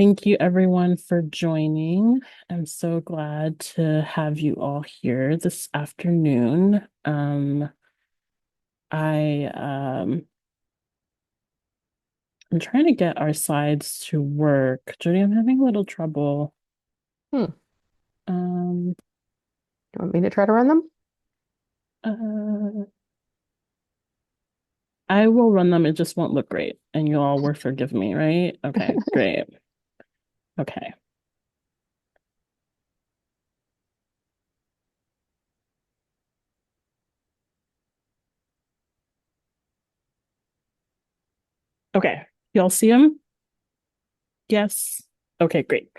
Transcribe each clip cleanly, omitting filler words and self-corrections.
Thank you everyone for joining. I'm so glad to have you all here this afternoon. I'm trying to get our slides to work. Jody, I'm having a little trouble. Hmm. Um, You want me to try to run them? uh, I will run them. It just won't look great, and you all will forgive me, right? Okay, great. Okay. Okay. Y'all see them? Yes. Okay, great.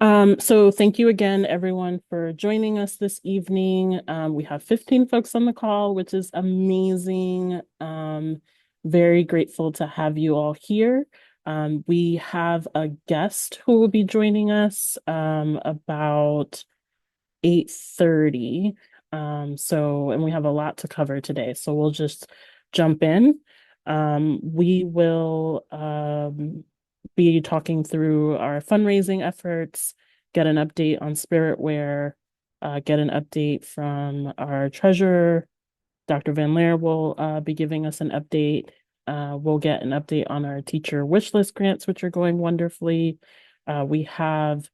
So thank you again, everyone, for joining us this evening. We have 15 folks on the call, which is amazing. Very grateful to have you all here. We have a guest who will be joining us about 8:30. And we have a lot to cover today, so we'll just jump in. We will be talking through our fundraising efforts, get an update on Spiritware, get an update from our treasurer. Dr. Van Leer will be giving us an update. We'll get an update on our teacher wish list grants, which are going wonderfully. We have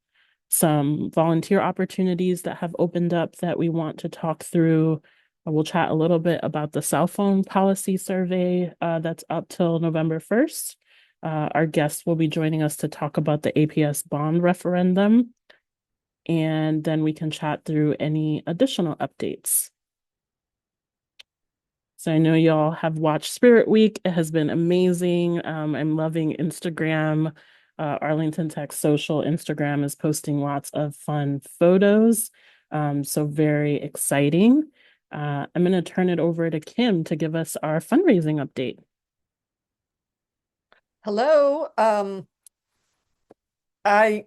some volunteer opportunities that have opened up that we want to talk through. We'll chat a little bit about the cell phone policy survey that's up till November 1st. Our guest will be joining us to talk about the APS bond referendum, and then we can chat through any additional updates. So I know y'all have watched Spirit Week. It has been amazing. I'm loving Instagram. Arlington Tech Social Instagram is posting lots of fun photos. So very exciting. I'm going to turn it over to Kim to give us our fundraising update. Hello. I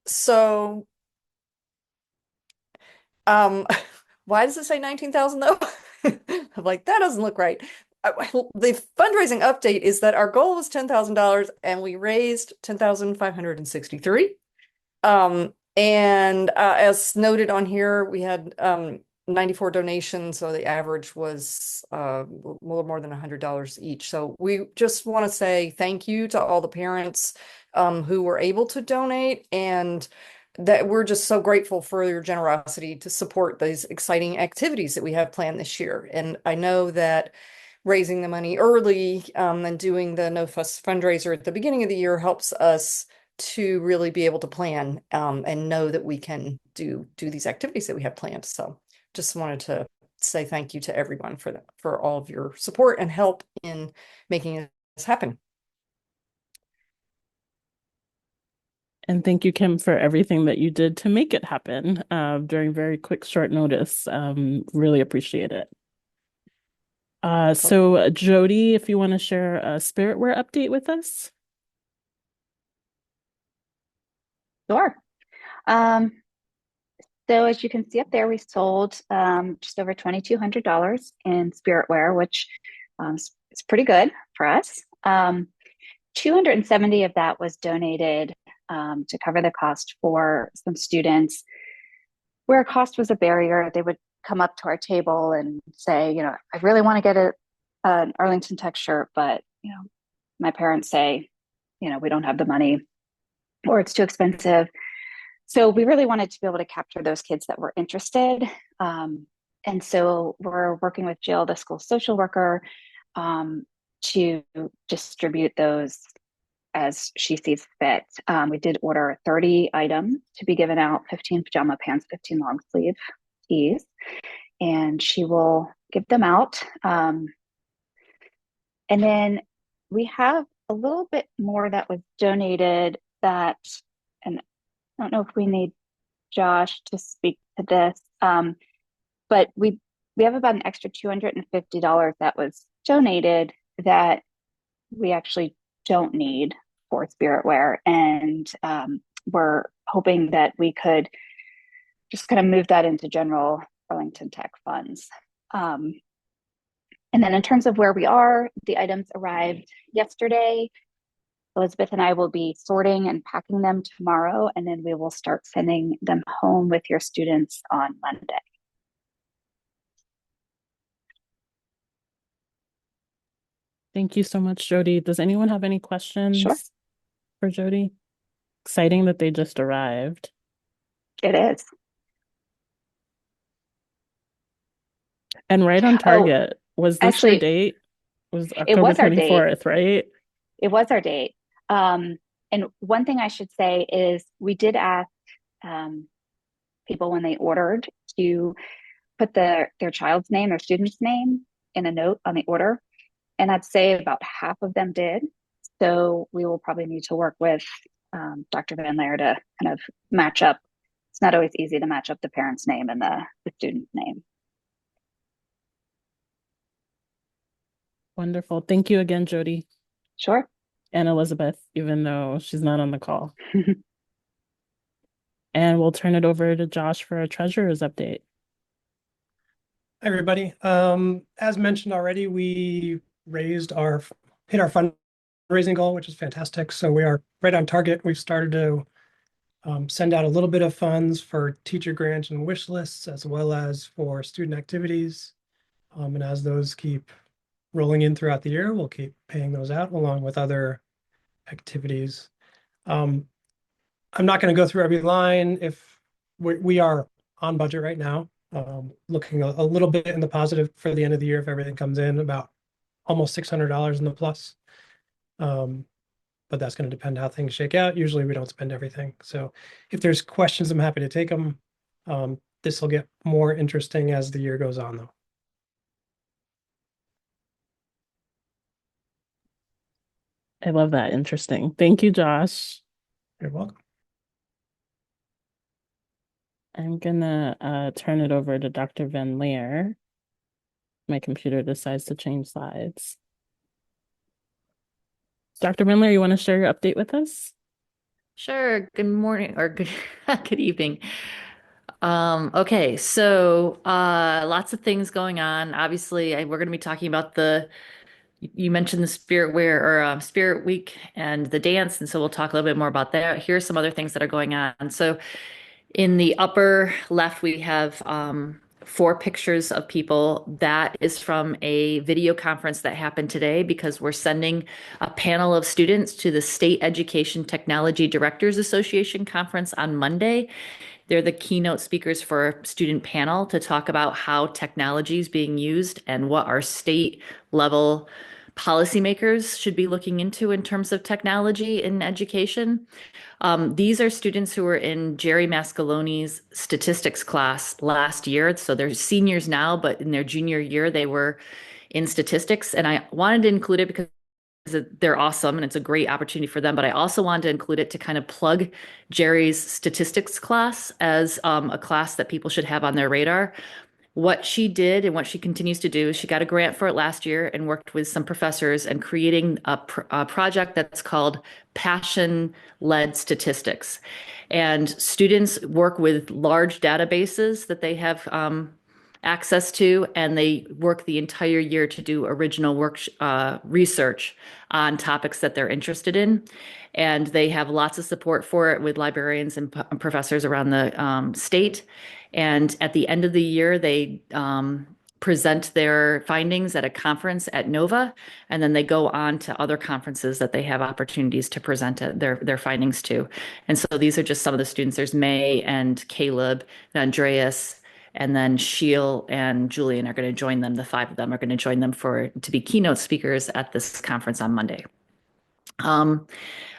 so um why does it say 19,000 though? I'm like, that doesn't look right. The fundraising update is that our goal was $10,000 and we raised 10,563. And as noted on here, we had 94 donations, so the average was a little more than $100 each. So we just want to say thank you to all the parents who were able to donate, and that we're just so grateful for your generosity to support these exciting activities that we have planned this year. And I know that raising the money early and doing the No Fuss fundraiser at the beginning of the year helps us to really be able to plan and know that we can do these activities that we have planned. So just wanted to say thank you to everyone for all of your support and help in making this happen. And thank you, Kim, for everything that you did to make it happen during very quick, short notice. Really appreciate it. So Jody, if you want to share a Spiritware update with us. Sure. Um, so as you can see up there, we sold just over $2,200 in Spiritware, which is pretty good for us. 270 of that was donated to cover the cost for some students where cost was a barrier. They would come up to our table and say, I really want to get an Arlington Tech shirt, but my parents say, we don't have the money or it's too expensive. So we really wanted to be able to capture those kids that were interested. And so we're working with Jill, the school social worker, to distribute those as she sees fit. We did order 30 items to be given out, 15 pajama pants, 15 long sleeve tees, and she will give them out. And then we have a little bit more that was donated that, and I don't know if we need Josh to speak to this, but we have about an extra $250 that was donated that we actually don't need for Spiritware, and we're hoping that we could just kind of move that into general Arlington Tech funds. And then in terms of where we are, the items arrived yesterday. Elizabeth and I will be sorting and packing them tomorrow, and then we will start sending them home with your students on Monday. Thank you so much, Jody. Does anyone have any Sure. questions for Jody? Exciting that they just arrived. It is. And right on Oh, target. Was this your actually, date? It was it October was our date. 24th, right? It was our date. And one thing I should say is we did ask people when they ordered to put their child's name, their student's name in a note on the order. And I'd say about half of them did. So we will probably need to work with Dr. Van Laer to kind of match up. It's not always easy to match up the parent's name and the student's name. Wonderful. Thank you again, Jody Sure. and Elizabeth, even though she's not on the call. And we'll turn it over to Josh for a treasurer's update. Hi, everybody. As mentioned already, we hit our fundraising goal, which is fantastic. So we are right on target. We've started to send out a little bit of funds for teacher grants and wish lists, as well as for student activities. And as those keep rolling in throughout the year, we'll keep paying those out along with other activities. I'm not going to go through every line. If we are on budget right now, looking a little bit in the positive for the end of the year if everything comes in about almost $600 in the plus. But that's going to depend how things shake out. Usually we don't spend everything. So if there's questions, I'm happy to take them. This will get more interesting as the year goes on, though. I love that. Interesting. Thank you, Josh. You're welcome. I'm gonna turn it over to Dr. Van Leer. My computer decides to change slides. Dr. Van Leer, you want to share your update with us? Sure. Good morning or good good evening. Okay, so lots of things going on. Obviously, we're going to be talking about you mentioned the Spirit Wear or Spirit Week and the dance, and so we'll talk a little bit more about that. Here's some other things that are going on. So in the upper left, we have 4 pictures of people. That is from a video conference that happened today because we're sending a panel of students to the State Education Technology Directors Association conference on Monday. They're the keynote speakers for a student panel to talk about how technology is being used and what our state level policymakers should be looking into in terms of technology in education. These are students who were in Jerry Mascaloni's statistics class last year. So they're seniors now, but in their junior year, they were in statistics. And I wanted to include it because they're awesome and it's a great opportunity for them. But I also wanted to include it to kind of plug Jerry's statistics class as a class that people should have on their radar. What she did and what she continues to do is she got a grant for it last year and worked with some professors and creating a project that's called Passion-Led Statistics. And students work with large databases that they have access to, and they work the entire year to do original research on topics that they're interested in. And they have lots of support for it with librarians and professors around the state. And at the end of the year, they present their findings at a conference at Nova, and then they go on to other conferences that they have opportunities to present their findings to. And so these are just some of the students. There's May and Caleb and Andreas, and then Sheil and Julian are going to join them. The 5 of them are going to join them to be keynote speakers at this conference on Monday. And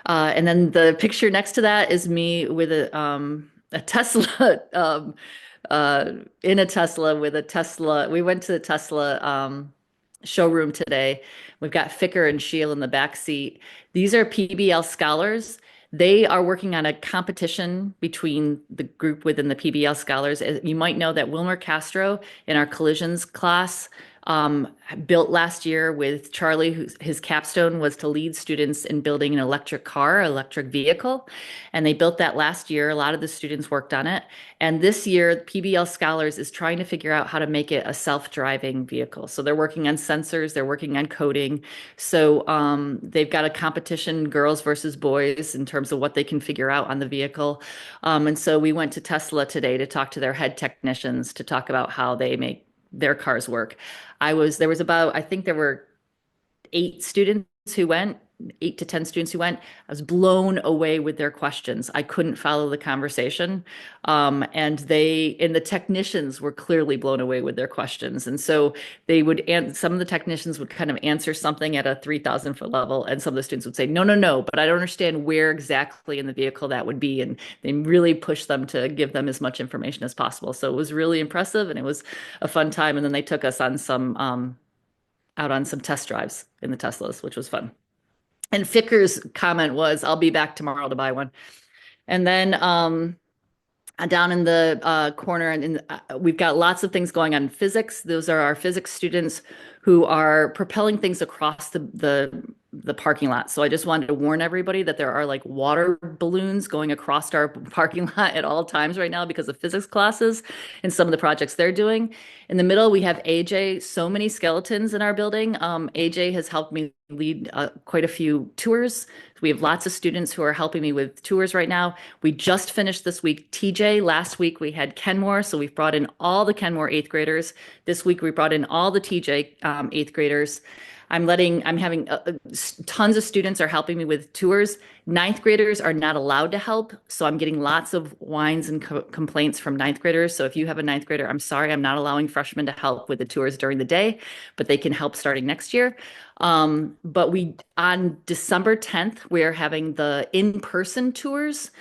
then the picture next to that is me with a Tesla, in a Tesla with a Tesla. We went to the Tesla showroom today. We've got Ficker and Sheil in the back seat. These are PBL scholars. They are working on a competition between the group within the PBL scholars. You might know that Wilmer Castro in our collisions class built last year with Charlie, whose his capstone was to lead students in building an electric car, electric vehicle. And they built that last year. A lot of the students worked on it. And this year, PBL Scholars is trying to figure out how to make it a self-driving vehicle. So they're working on sensors, they're working on coding. So they've got a competition, girls versus boys, in terms of what they can figure out on the vehicle. And so we went to Tesla today to talk to their head technicians to talk about how they make their cars work. There was about, I think there were 8 to 10 students who went. I was blown away with their questions. I couldn't follow the conversation. And the technicians were clearly blown away with their questions. And so some of the technicians would kind of answer something at a 3,000 foot level. And some of the students would say, no, no, no, but I don't understand where exactly in the vehicle that would be. And they really pushed them to give them as much information as possible. So it was really impressive and it was a fun time. And then they took us on out on some test drives in the Teslas, which was fun. And Ficker's comment was, I'll be back tomorrow to buy one. And then down in the corner, and we've got lots of things going on in physics. Those are our physics students who are propelling things across the parking lot. So I just wanted to warn everybody that there are like water balloons going across our parking lot at all times right now because of physics classes and some of the projects they're doing. In the middle, we have AJ. So many skeletons in our building. AJ has helped me lead quite a few tours. We have lots of students who are helping me with tours right now. We just finished this week TJ. Last week we had Kenmore, so we've brought in all the Kenmore 8th graders. This week we brought in all the TJ 8th graders. I'm having tons of students are helping me with tours. 9th graders are not allowed to help. So I'm getting lots of whines and complaints from 9th graders. So if you have a 9th grader, I'm sorry, I'm not allowing freshmen to help with the tours during the day, but they can help starting next year. But on December 10th, we're having the in-person tours.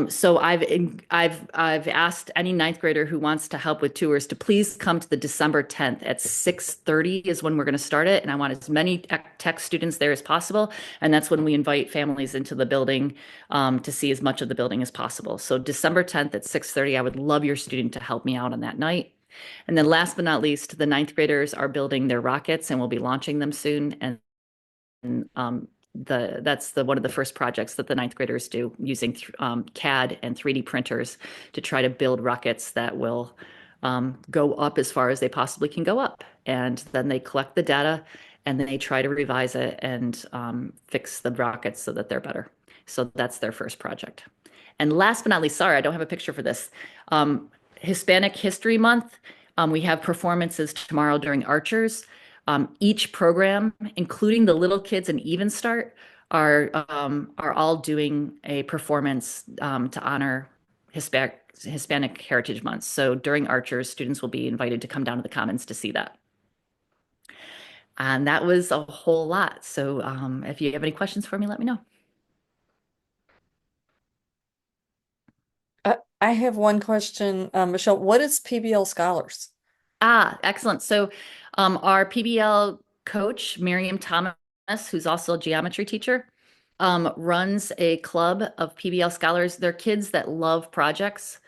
So I've asked any 9th grader who wants to help with tours to please come to the December 10th at 6:30 is when we're going to start it. And I want as many tech students there as possible. And that's when we invite families into the building to see as much of the building as possible. So December 10th at 6:30, I would love your student to help me out on that night. And then last but not least, the 9th graders are building their rockets and we'll be launching them soon. And that's one of the first projects that the 9th graders do using CAD and 3D printers to try to build rockets that will go up as far as they possibly can go up. And then they collect the data and then they try to revise it and fix the rockets so that they're better. So that's their first project. And last but not least, sorry, I don't have a picture for this. Hispanic History Month. We have performances tomorrow during Archers. Each program, including the little kids and Even Start, are all doing a performance to honor Hispanic Heritage Month. So during Archers, students will be invited to come down to the Commons to see that. And that was a whole lot. So if you have any questions for me, let me know. I have one question, Michelle. What is PBL Scholars? Excellent. So our PBL coach, Miriam Thomas, who's also a geometry teacher, runs a club of PBL scholars. They're kids that love projects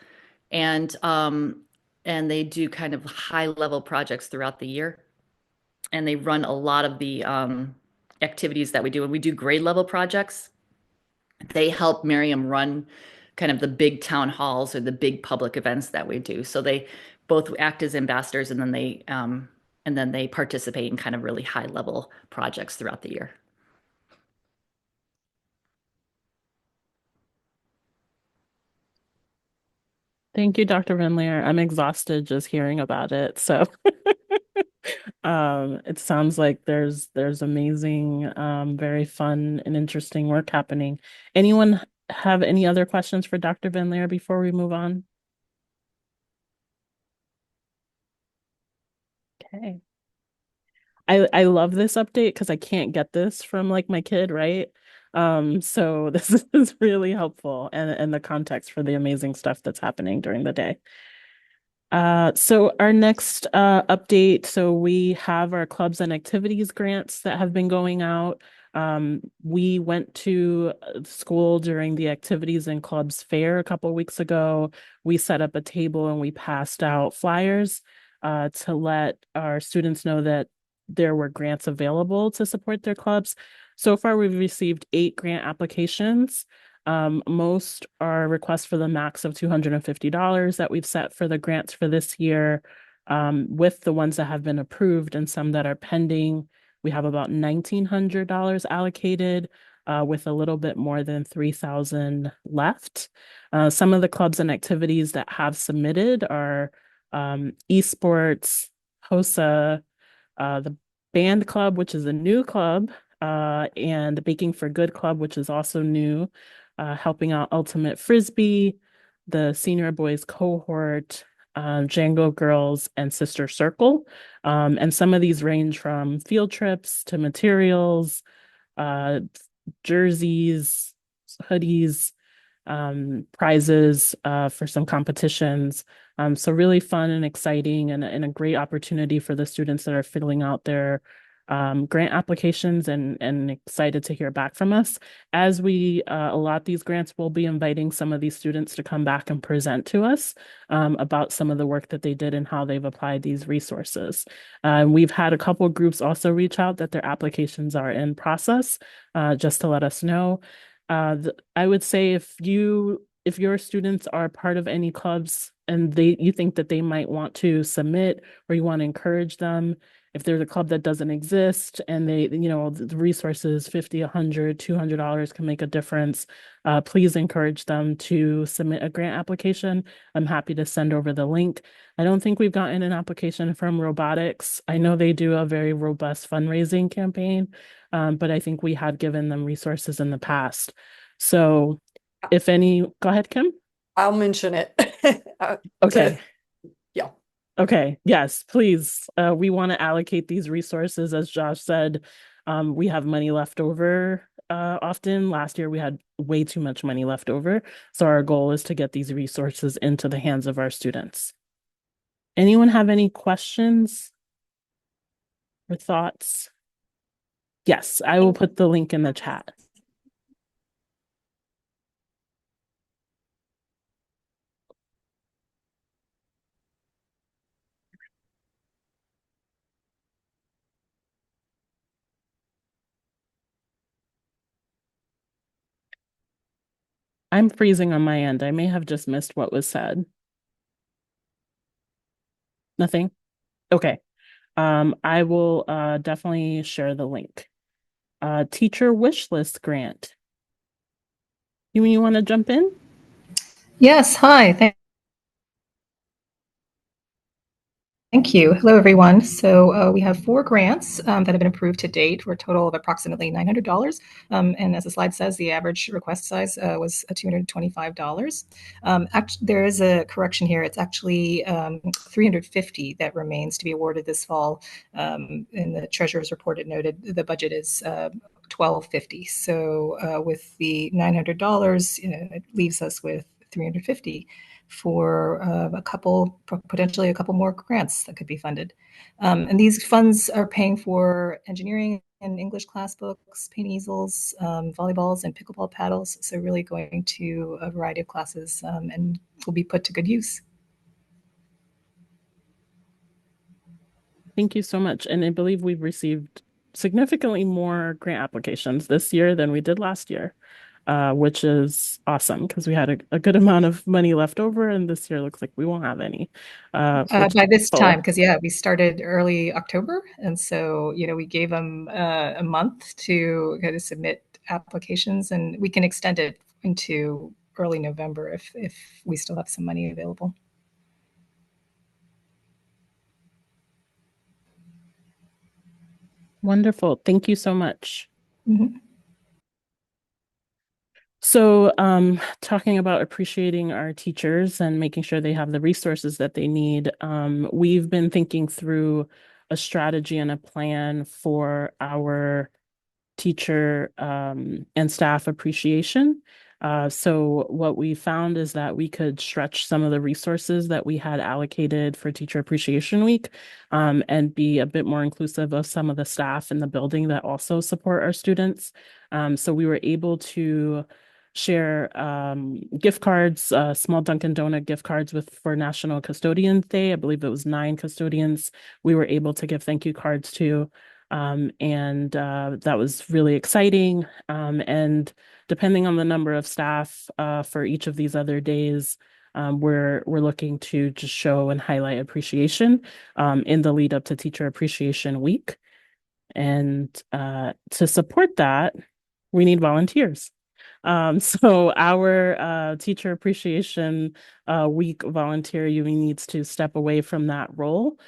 and they do kind of high-level projects throughout the year. And they run a lot of the activities that we do. And we do grade level projects. They help Miriam run kind of the big town halls or the big public events that we do. So they both act as ambassadors and then they participate in kind of really high level projects throughout the year. Thank you, Dr. Van Leer. I'm exhausted just hearing about it. So it sounds like there's amazing, very fun and interesting work happening. Anyone have any other questions for Dr. Van Leer before we move on? Okay. I love this update because I can't get this from like my kid, right? So this is really helpful and the context for the amazing stuff that's happening during the day. So our next update, so we have our clubs and activities grants that have been going out. We went to school during the activities and clubs fair a couple weeks ago. We set up a table and we passed out flyers. to let our students know that there were grants available to support their clubs. So far, we've received 8 grant applications. Most are requests for the max of $250 that we've set for the grants for this year. With the ones that have been approved and some that are pending, we have about $1,900 allocated, with a little bit more than 3,000 left. Some of the clubs and activities that have submitted are esports, HOSA, the band club, which is a new club, and Baking for Good club, which is also new, helping out Ultimate Frisbee, the senior boys cohort, Django Girls, and Sister Circle. And some of these range from field trips to materials, jerseys, hoodies, prizes for some competitions. So really fun and exciting, and a great opportunity for the students that are filling out their grant applications, and excited to hear back from us. As we allot these grants, we'll be inviting some of these students to come back and present to us about some of the work that they did and how they've applied these resources. We've had a couple groups also reach out that their applications are in process, just to let us know. I would say if your students are part of any clubs and you think that they might want to submit, or you want to encourage them, if there's a club that doesn't exist and the resources, 50, 100, $200 can make a difference, please encourage them to submit a grant application. I'm happy to send over the link. I don't think we've gotten an application from robotics. I know they do a very robust fundraising campaign, but I think we had given them resources in the past. So go ahead, Kim. I'll mention it. Okay. Yeah. Okay. Yes, please. We want to allocate these resources. As Josh said, we have money left over often. Last year, we had way too much money left over. So our goal is to get these resources into the hands of our students. Anyone have any questions or thoughts? Yes, I will put the link in the chat. I'm freezing on my end. I may have just missed what was said. Nothing? Okay. I will definitely share the link. Teacher wish list grant. You want to jump in? Yes, hi. Thank you. Hello, everyone. So we have 4 grants that have been approved to date for a total of approximately $900. And as the slide says, the average request size was $225. There is a correction here. It's actually $350 that remains to be awarded this fall. In the treasurer's report, it noted the budget is $1,250. So with the $900, it leaves us with $350 for potentially a couple more grants that could be funded. And these funds are paying for engineering and English class books, paint easels, volleyballs, and pickleball paddles. So really going to a variety of classes, and will be put to good use. Thank you so much. And I believe we've received significantly more grant applications this year than we did last year, which is awesome because we had a good amount of money left over, and this year looks like we won't have any. By this time, because we started early October, and so we gave them a month to kind of submit applications, and we can extend it into early November if we still have some money available. Wonderful. Thank you so much. Mm-hmm. So talking about appreciating our teachers and making sure they have the resources that they need, we've been thinking through a strategy and a plan for our teacher and staff appreciation. So what we found is that we could stretch some of the resources that we had allocated for Teacher Appreciation Week, and be a bit more inclusive of some of the staff in the building that also support our students. So we were able to share gift cards, small Dunkin' Donut gift cards for National Custodians Day. I believe it was 9 custodians we were able to give thank you cards to. And that was really exciting. And depending on the number of staff for each of these other days, we're looking to just show and highlight appreciation in the lead up to Teacher Appreciation Week. And to support that, we need volunteers. So our Teacher Appreciation Week volunteer union needs to step away from that role.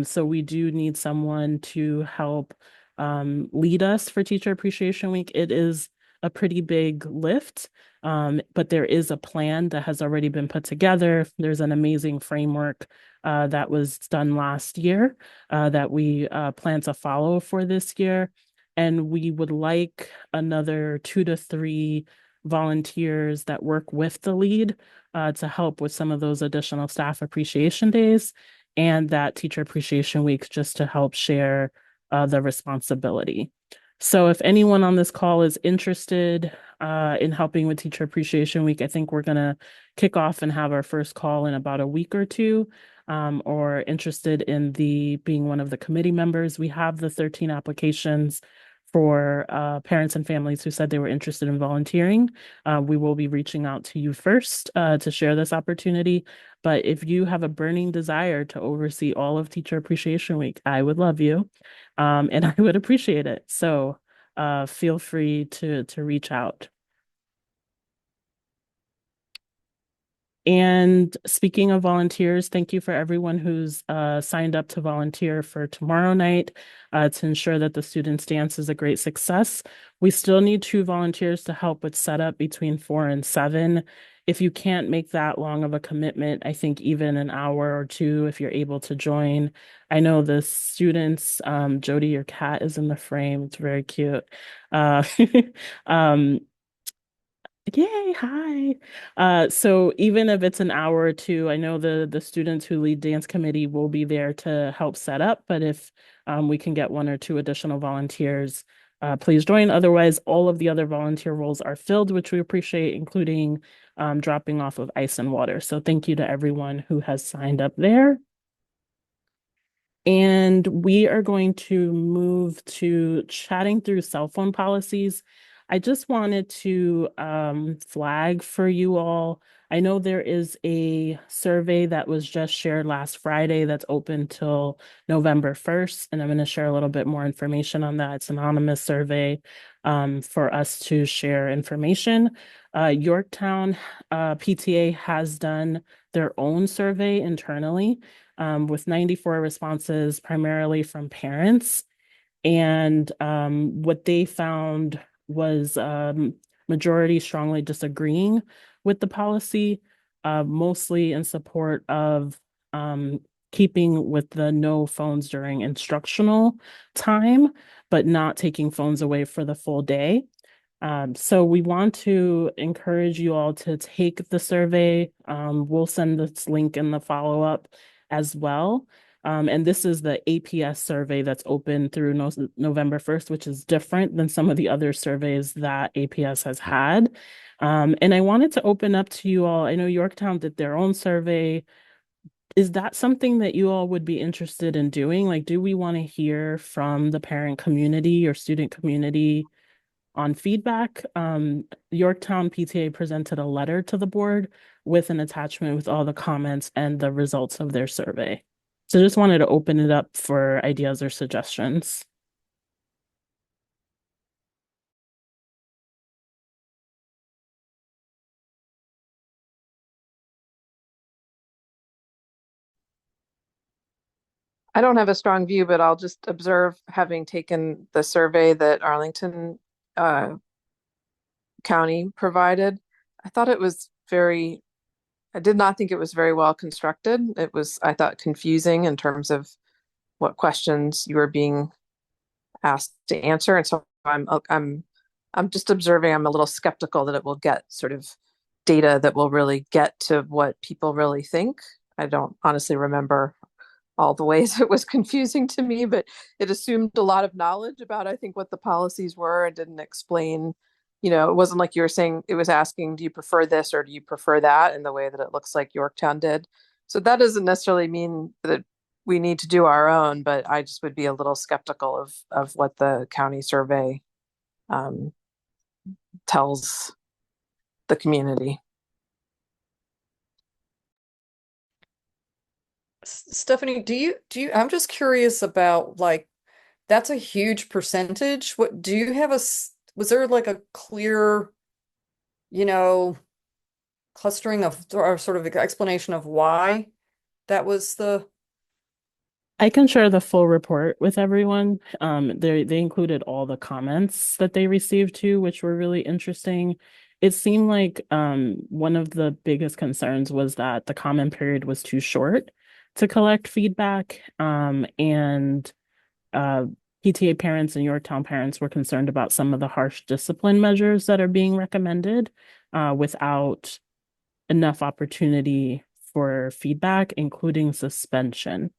So we do need someone to help lead us for Teacher Appreciation Week. It is a pretty big lift, but there is a plan that has already been put together. There's an amazing framework that was done last year that we plan to follow for this year. And we would like another 2 to 3 volunteers that work with the lead to help with some of those additional staff appreciation days and that Teacher Appreciation Week just to help share the responsibility. So if anyone on this call is interested in helping with Teacher Appreciation Week, I think we're going to kick off and have our first call in about a week or two. Or interested in being one of the committee members. We have the 13 applications for parents and families who said they were interested in volunteering. We will be reaching out to you first to share this opportunity. But if you have a burning desire to oversee all of Teacher Appreciation Week, I would love you and I would appreciate it. So feel free to reach out. And speaking of volunteers, thank you for everyone who's signed up to volunteer for tomorrow night to ensure that the students' dance is a great success. We still need 2 volunteers to help with setup between 4 and 7. If you can't make that long of a commitment, I think even an hour or 2, if you're able to join. I know the students, Jody, your cat is in the frame. It's very cute. Yay, hi. So even if it's an hour or 2, I know the students who lead dance committee will be there to help set up, but if we can get 1 or 2 additional volunteers, please join. Otherwise, all of the other volunteer roles are filled, which we appreciate, including dropping off of ice and water. So thank you to everyone who has signed up there. And we are going to move to chatting through cell phone policies. I just wanted to flag for you all. I know there is a survey that was just shared last Friday that's open till November 1st, and I'm going to share a little bit more information on that. It's an anonymous survey for us to share information. Yorktown PTA has done their own survey internally with 94 responses, primarily from parents. And what they found was majority strongly disagreeing with the policy, mostly in support of keeping with the no phones during instructional time, but not taking phones away for the full day. So we want to encourage you all to take the survey. We'll send this link in the follow-up as well. And this is the APS survey that's open through November 1st, which is different than some of the other surveys that APS has had. And I wanted to open up to you all. I know Yorktown did their own survey. Is that something that you all would be interested in doing? Like, do we want to hear from the parent community or student community on feedback? Yorktown PTA presented a letter to the board with an attachment with all the comments and the results of their survey. So just wanted to open it up for ideas or suggestions. I don't have a strong view, but I'll just observe, having taken the survey that Arlington County provided. I thought it was I did not think it was very well constructed. It was, I thought, confusing in terms of what questions you were being asked to answer. And so I'm just observing. I'm a little skeptical that it will get sort of data that will really get to what people really think. I don't honestly remember all the ways it was confusing to me, but it assumed a lot of knowledge about, I think, what the policies were, and didn't explain it wasn't like you were saying, it was asking, do you prefer this or do you prefer that, in the way that it looks like Yorktown did. So that doesn't necessarily mean that we need to do our own, but I just would be a little skeptical of what the county survey um, tells the community. Stephanie, I'm just curious about, like, that's a huge percentage. What do you have was there like a clear, you know, clustering of, or sort of explanation of why that was the, I can share the full report with everyone. They included all the comments that they received too, which were really interesting. It seemed like one of the biggest concerns was that the comment period was too short to collect feedback. And uh, PTA parents and Yorktown parents were concerned about some of the harsh discipline measures that are being recommended without enough opportunity for feedback, including suspension.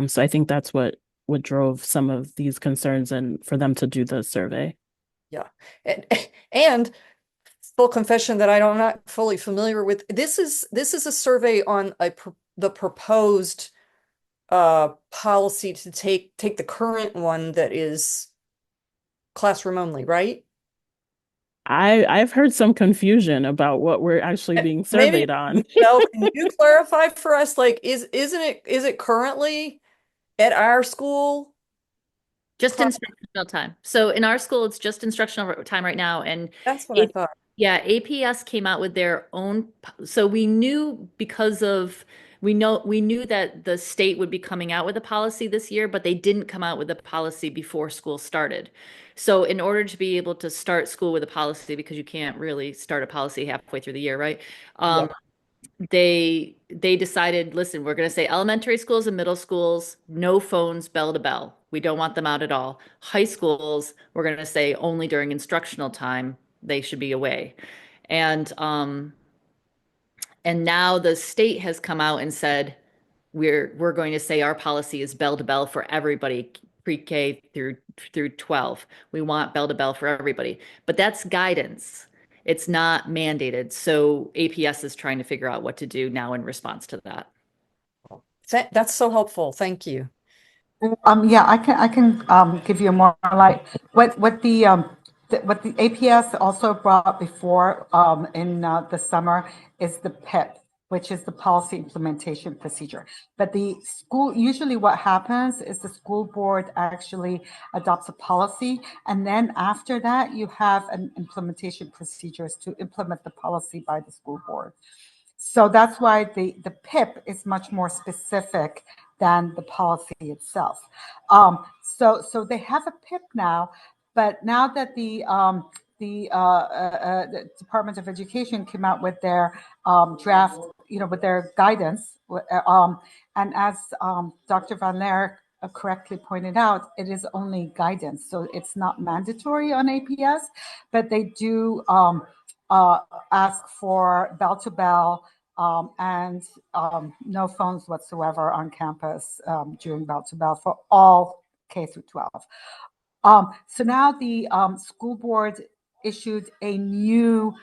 So I think that's what drove some of these concerns and for them to do the survey. yeah. And, and full confession that I'm not fully familiar with. This is a survey on the proposed policy to take the current one that is classroom only, right? I've heard some confusion about what we're actually being Maybe, surveyed on. Michelle, can you clarify for us, like, is it currently at our school? Just instructional time. So in our school, it's just instructional time right now. And That's what I it, thought. yeah, APS came out with their own. So we knew we knew that the state would be coming out with a policy this year, but they didn't come out with a policy before school started. So in order to be able to start school with a policy, because you can't really start a policy halfway through the year, right? Yeah. They decided, listen, we're going to say elementary schools and middle schools, no phones bell to bell. We don't want them out at all. High schools, we're going to say only during instructional time they should be away. And and now the state has come out and said we're going to say our policy is bell to bell for everybody, pre-K through 12. We want bell to bell for everybody. But that's guidance. It's not mandated. So APS is trying to figure out what to do now in response to that. That's so helpful. Thank you. Yeah, I can give you more like what the APS also brought before in the summer is the PIP, which is the policy implementation procedure. But the school, usually what happens is the school board actually adopts a policy, and then after that you have an implementation procedures to implement the policy by the school board. So that's why the PIP is much more specific than the policy itself. So they have a PIP now, but now that the Department of Education came out with their draft, with their guidance, and as Dr. Van Leer correctly pointed out, it is only guidance, so it's not mandatory on APS, but they do ask for bell to bell and no phones whatsoever on campus during bell to bell for all K through 12. So now the school board issued a new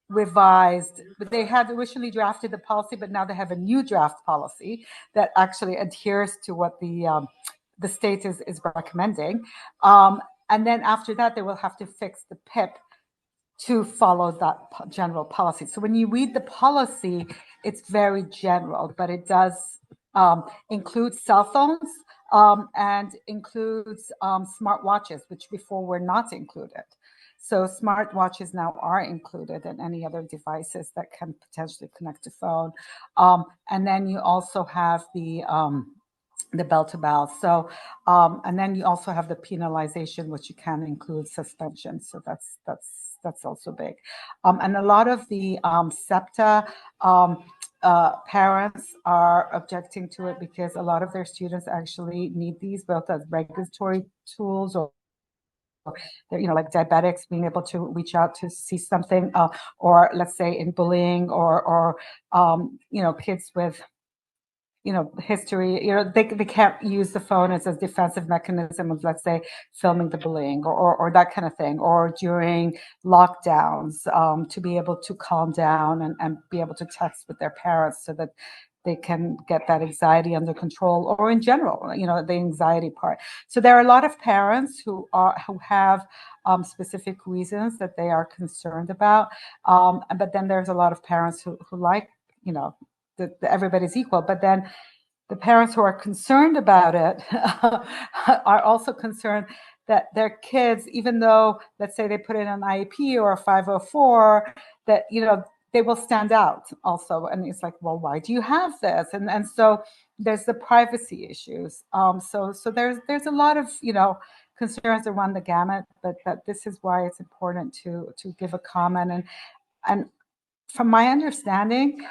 revised, but they had originally drafted the policy, but now they have a new draft policy that actually adheres to what the state is recommending. And then after that, they will have to fix the PIP to follow that general policy. So when you read the policy, it's very general, but it does include cell phones and includes smart watches, which before were not included. So smart watches now are included, and any other devices that can potentially connect to phone. And then you also have the bell to bell. So, and then you also have the penalization, which you can include suspension. So that's also big. And a lot of the SEPTA parents are objecting to it because a lot of their students actually need these both as regulatory tools or like diabetics being able to reach out to see something, or let's say in bullying or kids with history, they can't use the phone as a defensive mechanism of, let's say, filming the bullying or that kind of thing, or during lockdowns, to be able to calm down and be able to text with their parents so that they can get that anxiety under control, or in general, the anxiety part. So there are a lot of parents who have specific reasons that they are concerned about. But then there's a lot of parents who like, that everybody's equal. But then the parents who are concerned about it are also concerned that their kids, even though, let's say, they put in an IEP or a 504, that, they will stand out also. And it's like, well, why do you have this? And so there's the privacy issues. So there's a lot of, concerns that run the gamut, but that this is why it's important to give a comment. And from my understanding,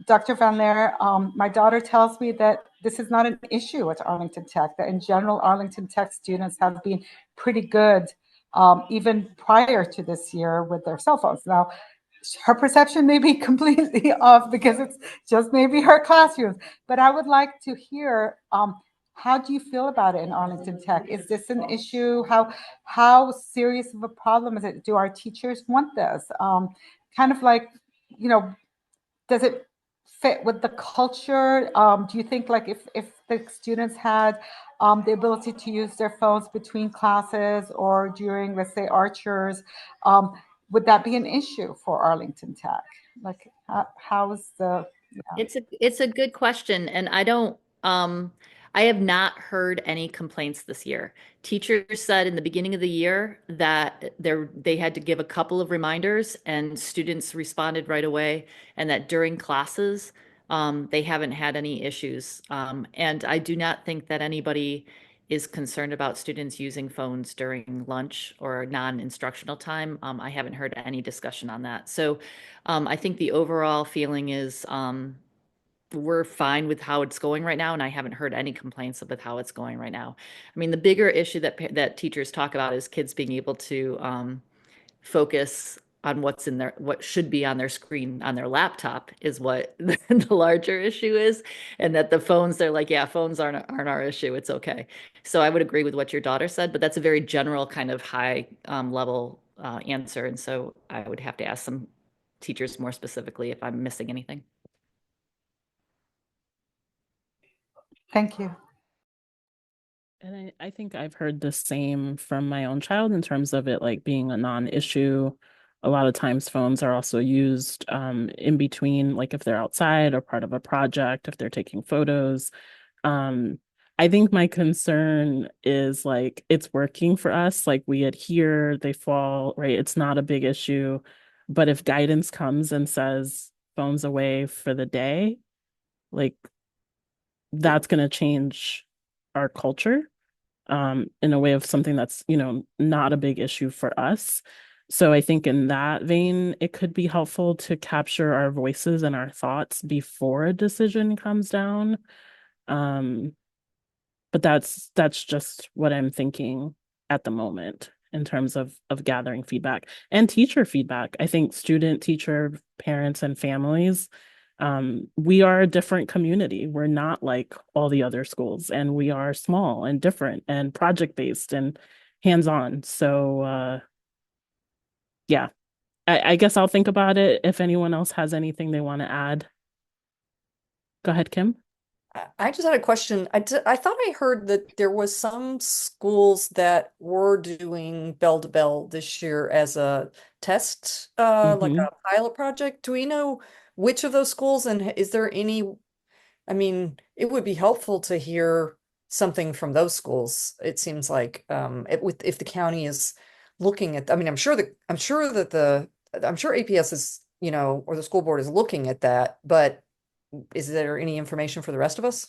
Dr. Van Leer, my daughter tells me that this is not an issue at Arlington Tech, that in general, Arlington Tech students have been pretty good, even prior to this year, with their cell phones. Now, her perception may be completely off because it's just maybe her classrooms, but I would like to hear, how do you feel about it in Arlington Tech? Is this an issue? How serious of a problem is it? Do our teachers want this? Kind of like, does it fit with the culture? Do you think, like, if the students had the ability to use their phones between classes or during, let's say, Archers, would that be an issue for Arlington Tech? Like, how's the? Yeah. It's a good question, and I have not heard any complaints this year. Teachers said in the beginning of the year that they had to give a couple of reminders, and students responded right away, and that during classes, they haven't had any issues. And I do not think that anybody is concerned about students using phones during lunch or non-instructional time. I haven't heard any discussion on that. So I think the overall feeling is we're fine with how it's going right now, and I haven't heard any complaints with how it's going right now. I mean, the bigger issue that teachers talk about is kids being able to focus on what should be on their screen on their laptop is what the larger issue is, and that the phones, they're like, yeah, phones aren't our issue. It's okay. So I would agree with what your daughter said, but that's a very general kind of high level answer, and so I would have to ask some teachers more specifically if I'm missing anything. Thank you. And I think I've heard the same from my own child in terms of it like being a non-issue. A lot of times phones are also used in between, like if they're outside or part of a project, if they're taking photos. Um, I think my concern is like it's working for us, like we adhere, they fall, right? It's not a big issue. But if guidance comes and says phones away for the day, like that's going to change our culture in a way of something that's, not a big issue for us. So I think in that vein, it could be helpful to capture our voices and our thoughts before a decision comes down. Um, but that's just what I'm thinking at the moment in terms of gathering feedback and teacher feedback. I think student, teacher, parents, and families, we are a different community. We're not like all the other schools, and we are small and different and project-based and hands-on. So yeah, I guess I'll think about it. If anyone else has anything they want to add. Go ahead, Kim. I just had a question. I thought I heard that there was some schools that were doing bell to bell this year as a test, like Mhm. a pilot project. Do we know which of those schools, and is there any, I mean, it would be helpful to hear something from those schools. It seems like if the county is looking at, I mean, I'm sure APS is, or the school board is looking at that, but is there any information for the rest of us?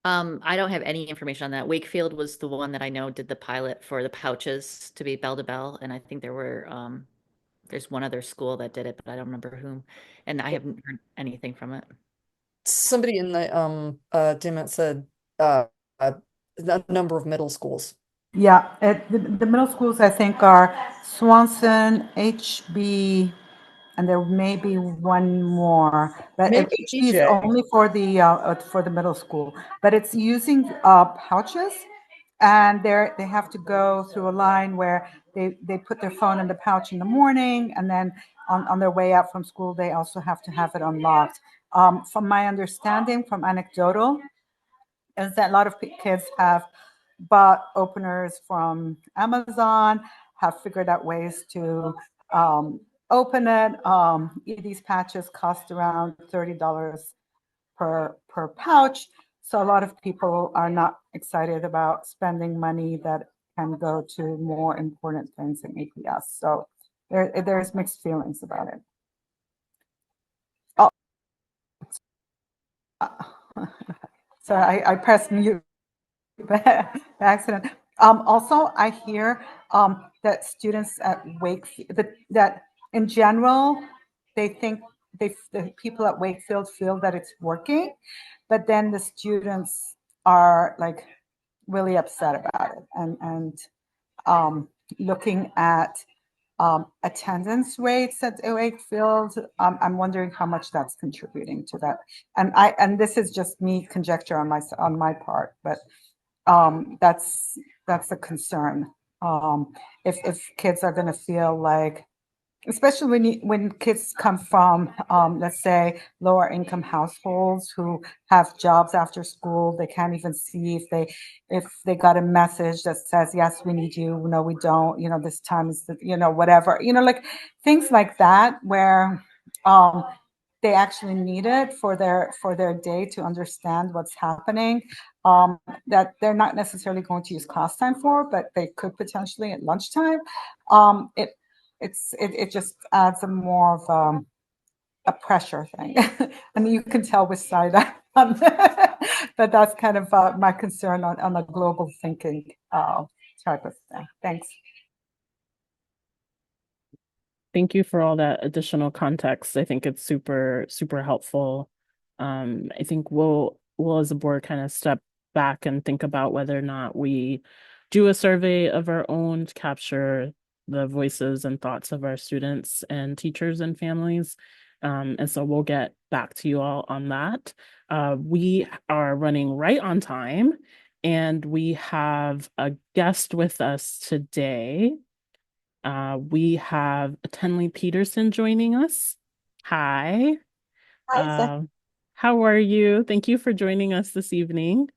I don't have any information on that. Wakefield was the one that I know did the pilot for the pouches to be bell to bell, and I think there's one other school that did it, but I don't remember whom, and I haven't heard anything from it. Somebody in the Dimit said a number of middle schools. Yeah, the middle schools I think are Swanson, HB, and there may be one more, but Maybe HB is TJ. only for the middle school. But it's using pouches, and they have to go through a line where they put their phone in the pouch in the morning, and then on their way out from school, they also have to have it unlocked. From my understanding, from anecdotal, is that a lot of kids have bought openers from Amazon, have figured out ways to open it. These patches cost around $30 per pouch. So a lot of people are not excited about spending money that can go to more important things in APS. So there's mixed feelings about it. Oh, sorry, I pressed mute by accident. Also, I hear that students at Wakefield, that in general, they think the people at Wakefield feel that it's working, but then the students are like really upset about it, and looking at attendance rates at Wakefield, I'm wondering how much that's contributing to that. And this is just me conjecture on my part, but that's a concern. If kids are going to feel like, especially when kids come from, let's say, lower income households who have jobs after school, they can't even see if they got a message that says, yes, we need you, no, we don't, this time is, whatever, like things like that, where they actually need it for their day to understand what's happening, that they're not necessarily going to use class time for, but they could potentially at lunchtime. It just adds a more of a pressure thing. I mean, you can tell which side I'm on, but that's kind of my concern on a global thinking type of thing. Thanks. Thank you for all that additional context. I think it's super, super helpful. I think we'll as a board kind of step back and think about whether or not we do a survey of our own to capture the voices and thoughts of our students and teachers and families. And so we'll get back to you all on that. We are running right on time, and we have a guest with us today. We have Tenley Peterson joining us. Hi. Hi, How are you? Thank you for joining us this evening.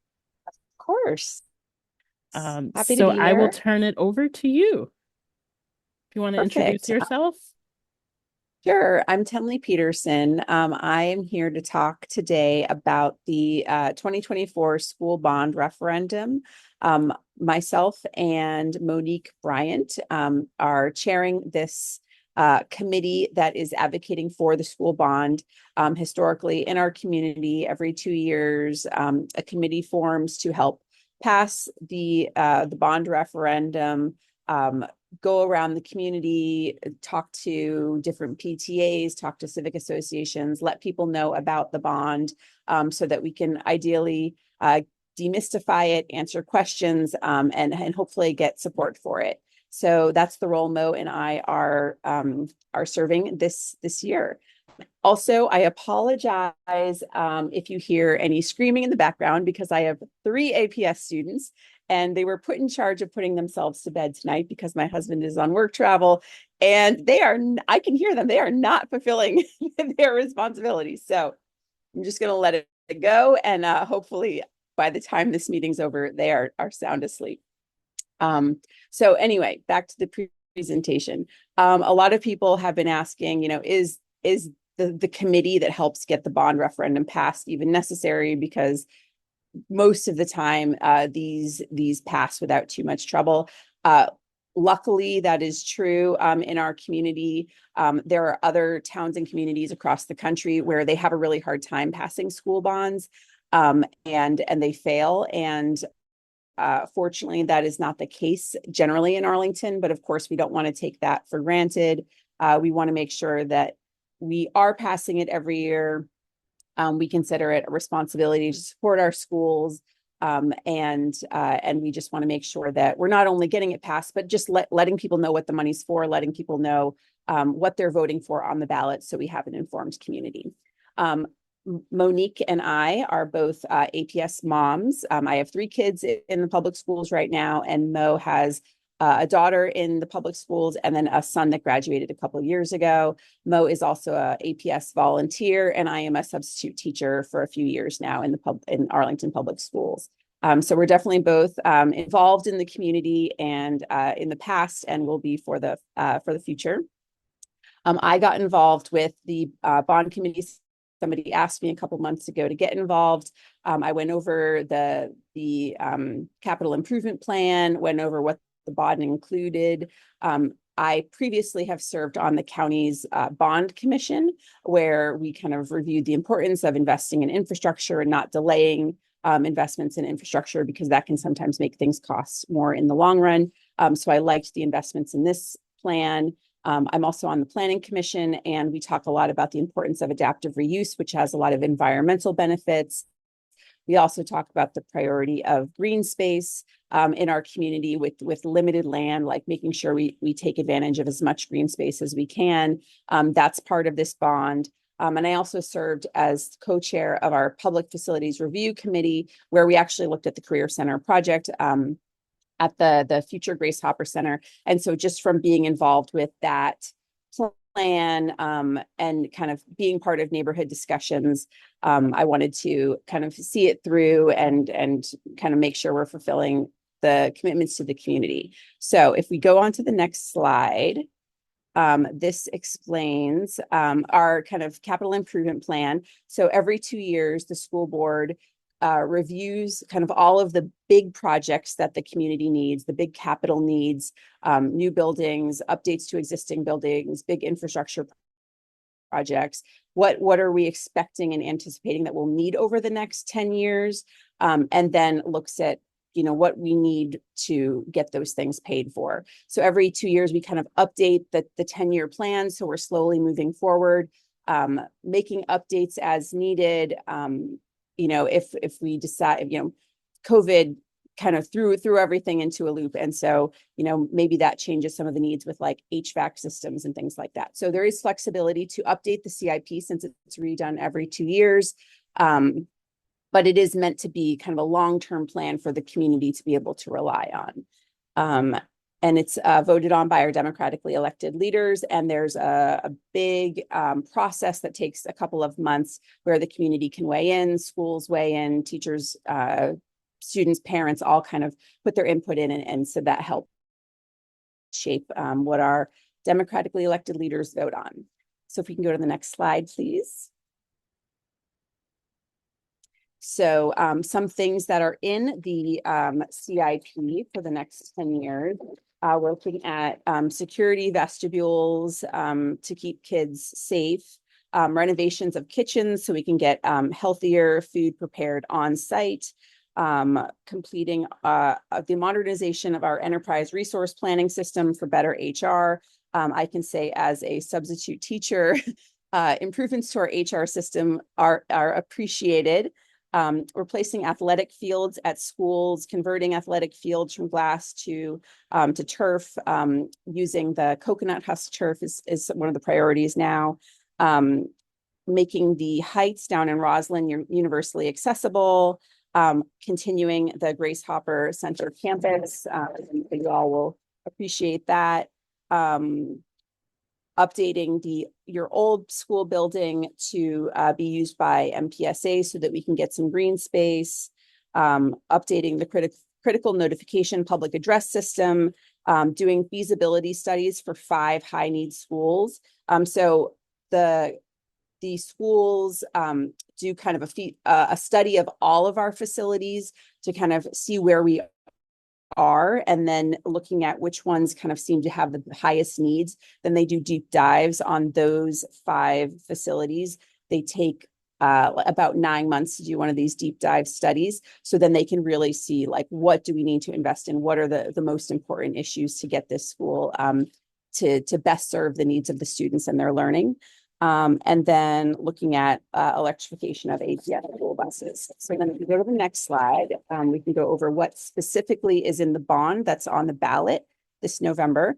of course. Happy to So be I will here. turn it over to you. If you want to introduce Perfect. yourself. Sure. I'm Tenley Peterson. I am here to talk today about the 2024 school bond referendum. Myself and Monique Bryant are chairing this committee that is advocating for the school bond. Historically, in our community, every 2 years, a committee forms to help pass the bond referendum. Go around the community, talk to different PTAs, talk to civic associations, let people know about the bond, so that we can ideally demystify it, answer questions, and hopefully get support for it. So that's the role Mo and I are serving this year. Also, I apologize if you hear any screaming in the background, because I have 3 APS students, and they were put in charge of putting themselves to bed tonight because my husband is on work travel, and I can hear them. They are not fulfilling their responsibilities. So I'm just going to let it go. And hopefully by the time this meeting's over, they are sound asleep. So anyway, back to the presentation. A lot of people have been asking, is the committee that helps get the bond referendum passed even necessary? Because most of the time, these pass without too much trouble. Luckily, that is true in our community. There are other towns and communities across the country where they have a really hard time passing school bonds, and they fail. And fortunately, that is not the case generally in Arlington. But of course, we don't want to take that for granted. We want to make sure that we are passing it every year. We consider it a responsibility to support our schools, and we just want to make sure that we're not only getting it passed, but just letting people know what the money's for, letting people know what they're voting for on the ballot, so we have an informed community. Monique and I are both APS moms. I have 3 kids in the public schools right now, and Mo has a daughter in the public schools and then a son that graduated a couple of years ago. Mo is also a APS volunteer, and I am a substitute teacher for a few years now in Arlington Public Schools. So we're definitely both involved in the community and in the past, and will be for the future. I got involved with the bond committee. Somebody asked me a couple months ago to get involved. I went over the capital improvement plan, went over what the bond included. I previously have served on the county's bond commission, where we kind of reviewed the importance of investing in infrastructure and not delaying investments in infrastructure, because that can sometimes make things cost more in the long run. So I liked the investments in this plan. I'm also on the planning commission, and we talk a lot about the importance of adaptive reuse, which has a lot of environmental benefits. We also talk about the priority of green space in our community with limited land, like making sure we take advantage of as much green space as we can. That's part of this bond. And I also served as co-chair of our Public Facilities Review Committee, where we actually looked at the Career Center project at the future Grace Hopper Center. And so just from being involved with that plan and kind of being part of neighborhood discussions, I wanted to kind of see it through and kind of make sure we're fulfilling the commitments to the community. So if we go on to the next slide, this explains our kind of capital improvement plan. So every 2 years, the school board reviews kind of all of the big projects that the community needs, the big capital needs, new buildings, updates to existing buildings, big infrastructure projects. What are we expecting and anticipating that we'll need over the next 10 years? And then looks at, what we need to get those things paid for. So every 2 years, we kind of update the 10-year plan. So we're slowly moving forward, making updates as needed. If we decide, COVID kind of threw everything into a loop. And so, maybe that changes some of the needs with like HVAC systems and things like that. So there is flexibility to update the CIP since it's redone every 2 years. But it is meant to be kind of a long-term plan for the community to be able to rely on. And it's voted on by our democratically elected leaders. And there's a big process that takes a couple of months where the community can weigh in, schools weigh in, teachers, students, parents, all kind of put their input in. And so that helps shape what our democratically elected leaders vote on. So if we can go to the next slide, please. So some things that are in the CIP for the next 10 years. We're looking at security vestibules to keep kids safe, renovations of kitchens so we can get healthier food prepared on site, completing the modernization of our enterprise resource planning system for better HR. I can say as a substitute teacher, improvements to our HR system are appreciated. Replacing athletic fields at schools, converting athletic fields from glass to turf, using the coconut husk turf is one of the priorities now. Making the heights down in Roslyn universally accessible, continuing the Grace Hopper Center campus. I think you all will appreciate that. Updating your old school building to be used by MPSA so that we can get some green space, updating the critical notification public address system, doing feasibility studies for 5 high need schools. So the schools do kind of a study of all of our facilities to kind of see where we are, and then looking at which ones kind of seem to have the highest needs. Then they do deep dives on those 5 facilities. They take about 9 months to do one of these deep dive studies. So then they can really see like, what do we need to invest in? What are the most important issues to get this school to best serve the needs of the students and their learning? And then looking at electrification of ATAC school buses. So then if we go to the next slide, we can go over what specifically is in the bond that's on the ballot this November.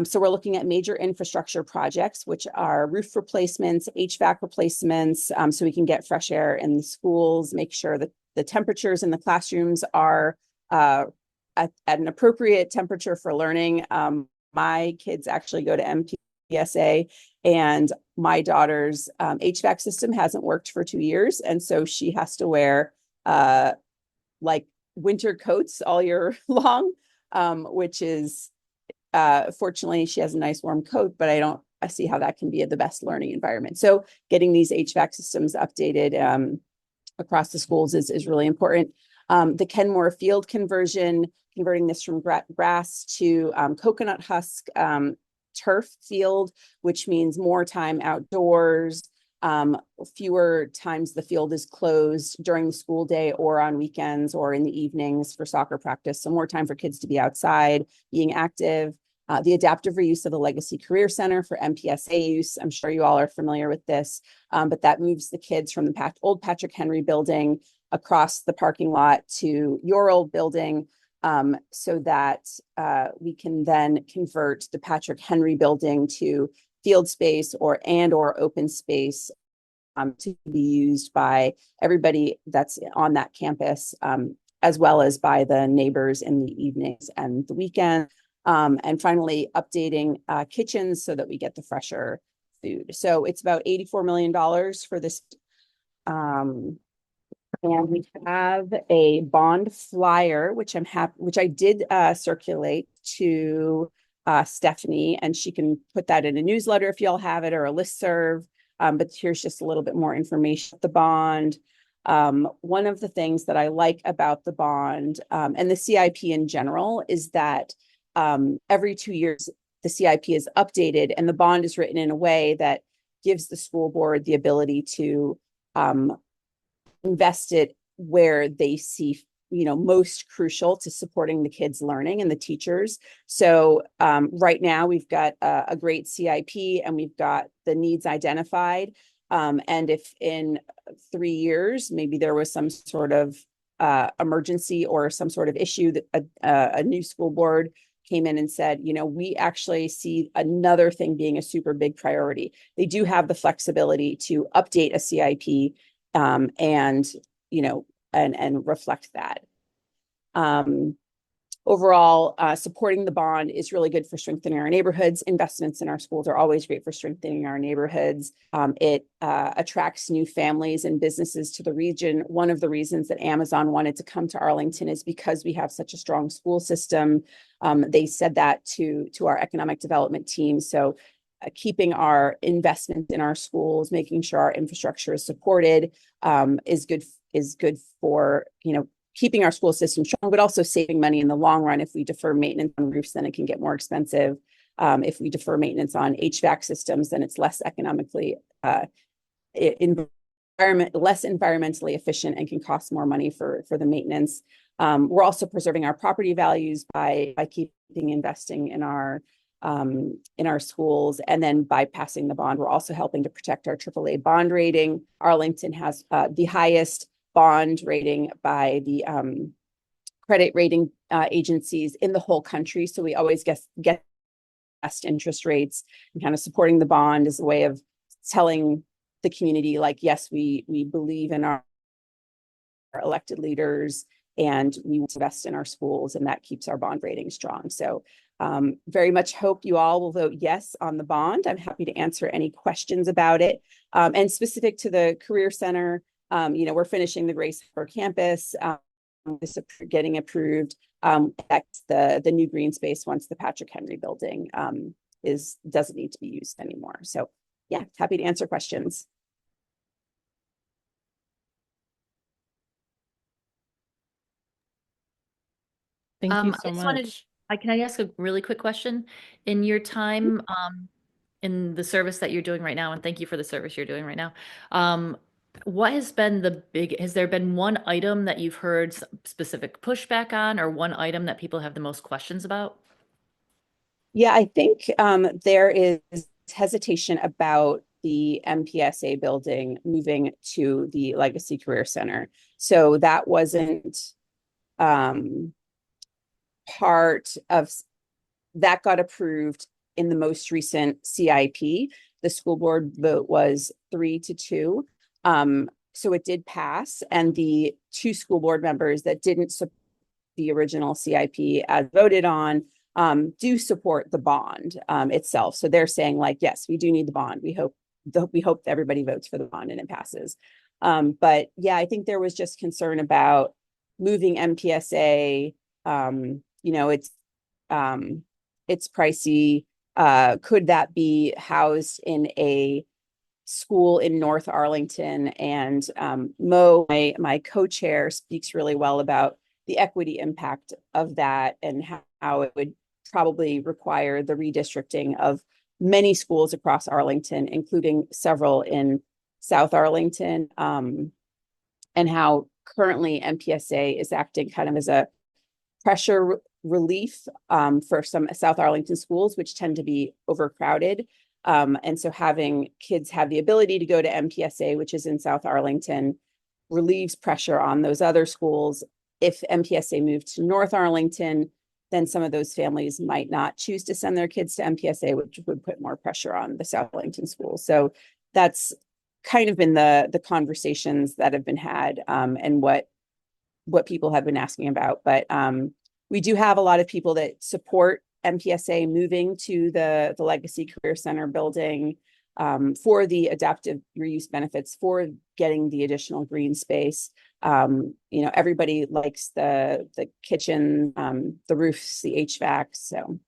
So we're looking at major infrastructure projects, which are roof replacements, HVAC replacements, so we can get fresh air in the schools, make sure that the temperatures in the classrooms are at an appropriate temperature for learning. My kids actually go to MPSA, and my daughter's HVAC system hasn't worked for 2 years. And so she has to wear like winter coats all year long, which is fortunately she has a nice warm coat, but I see how that can be the best learning environment. So getting these HVAC systems updated across the schools is really important. The Kenmore Field conversion, converting this from grass to coconut husk turf field, which means more time outdoors, fewer times the field is closed during the school day or on weekends or in the evenings for soccer practice. So more time for kids to be outside, being active. The adaptive reuse of the Legacy Career Center for MPSA use. I'm sure you all are familiar with this, but that moves the kids from the old Patrick Henry building across the parking lot to your old building, so that we can then convert the Patrick Henry building to field space or open space to be used by everybody that's on that campus, as well as by the neighbors in the evenings and the weekend. And finally, updating kitchens so that we get the fresher food. So it's about $84 million for this. And we have a bond flyer, which I did circulate to Stephanie, and she can put that in a newsletter if y'all have it, or a listserv. But here's just a little bit more information. The bond. One of the things that I like about the bond and the CIP in general is that every 2 years, the CIP is updated and the bond is written in a way that gives the school board the ability to invest it where they see, most crucial to supporting the kids' learning and the teachers. So right now we've got a great CIP and we've got the needs identified. And if in 3 years, maybe there was some sort of emergency or some sort of issue that a new school board came in and said, we actually see another thing being a super big priority. They do have the flexibility to update a CIP and reflect that. Overall, supporting the bond is really good for strengthening our neighborhoods. Investments in our schools are always great for strengthening our neighborhoods. It attracts new families and businesses to the region. One of the reasons that Amazon wanted to come to Arlington is because we have such a strong school system. They said that to our economic development team. So keeping our investment in our schools, making sure our infrastructure is supported, is good for, keeping our school system strong, but also saving money in the long run. If we defer maintenance on roofs, then it can get more expensive. If we defer maintenance on HVAC systems, then it's less economically less environmentally efficient and can cost more money for the maintenance. We're also preserving our property values by keeping investing in our schools, and then by passing the bond, we're also helping to protect our AAA bond rating. Arlington has the highest bond rating by the credit rating agencies in the whole country. So we always get best interest rates, and kind of supporting the bond is a way of telling the community, like, yes, we believe in our elected leaders and we invest in our schools, and that keeps our bond rating strong. So very much hope you all will vote yes on the bond. I'm happy to answer any questions about it. And specific to the Career Center, we're finishing the Grace for Campus, getting approved. That's the new green space once the Patrick Henry building doesn't need to be used anymore. So yeah, happy to answer questions. Thank you I so just wanted, much. can I ask a really quick question? In your time in the service that you're doing right now, and thank you for the service you're doing right now, what has been has there been one item that you've heard specific pushback on, or one item that people have the most questions about? Yeah, I think there is hesitation about the MPSA building moving to the Legacy Career Center. So that wasn't part of that got approved in the most recent CIP. The school board vote was 3-2. So it did pass, and the 2 school board members that didn't support the original CIP as voted on do support the bond itself. So they're saying like, yes, we do need the bond. We hope everybody votes for the bond and it passes. But yeah, I think there was just concern about moving MPSA. It's pricey. Could that be housed in a school in North Arlington? And Mo, my co-chair, speaks really well about the equity impact of that and how it would probably require the redistricting of many schools across Arlington, including several in South Arlington, and how currently MPSA is acting kind of as a pressure relief for some South Arlington schools, which tend to be overcrowded. And so having kids have the ability to go to MPSA, which is in South Arlington, relieves pressure on those other schools. If MPSA moved to North Arlington, then some of those families might not choose to send their kids to MPSA, which would put more pressure on the South Arlington schools. So that's kind of been the conversations that have been had, and what people have been asking about. But we do have a lot of people that support MPSA moving to the Legacy Career Center building for the adaptive reuse benefits, for getting the additional green space. Everybody likes the kitchen, the roofs, the HVAC. So.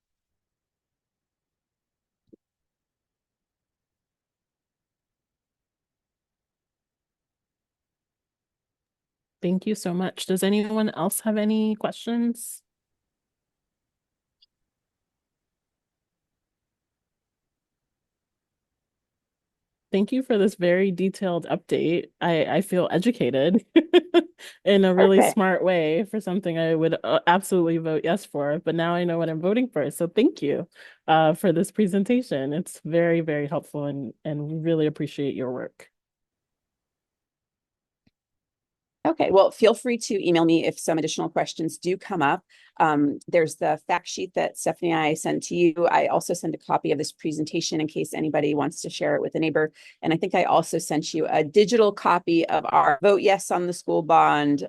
Thank you so much. Does anyone else have any questions? Thank you for this very detailed update. I feel educated in a really smart way for something I would absolutely vote yes for, but now I know what I'm voting for. So thank you for this presentation. It's very, very helpful, and we really appreciate your work. Okay, well, feel free to email me if some additional questions do come up. There's the fact sheet that Stephanie and I sent to you. I also sent a copy of this presentation in case anybody wants to share it with a neighbor. And I think I also sent you a digital copy of our Vote Yes on the School Bond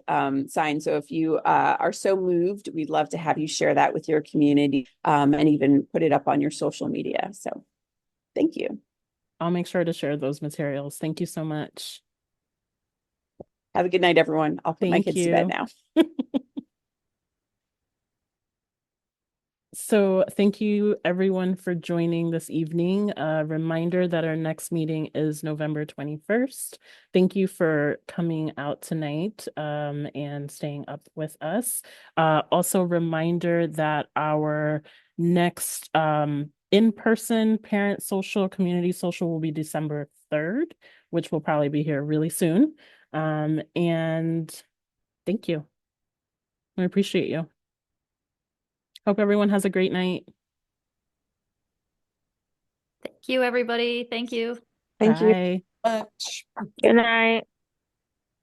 sign. So if you are so moved, we'd love to have you share that with your community and even put it up on your social media. So thank you. I'll make sure to share those materials. Thank you so much. Have a good night, everyone. I'll put my kids to bed now. So thank you everyone for joining this evening. Reminder that our next meeting is November 21st. Thank you for coming out tonight and staying up with us. Also reminder that our next in-person parent social, community social will be December 3rd, which will probably be here really soon. And thank you. I appreciate you. Hope everyone has a great night. Thank you, everybody. Thank you. Thank Bye. you much. Good night.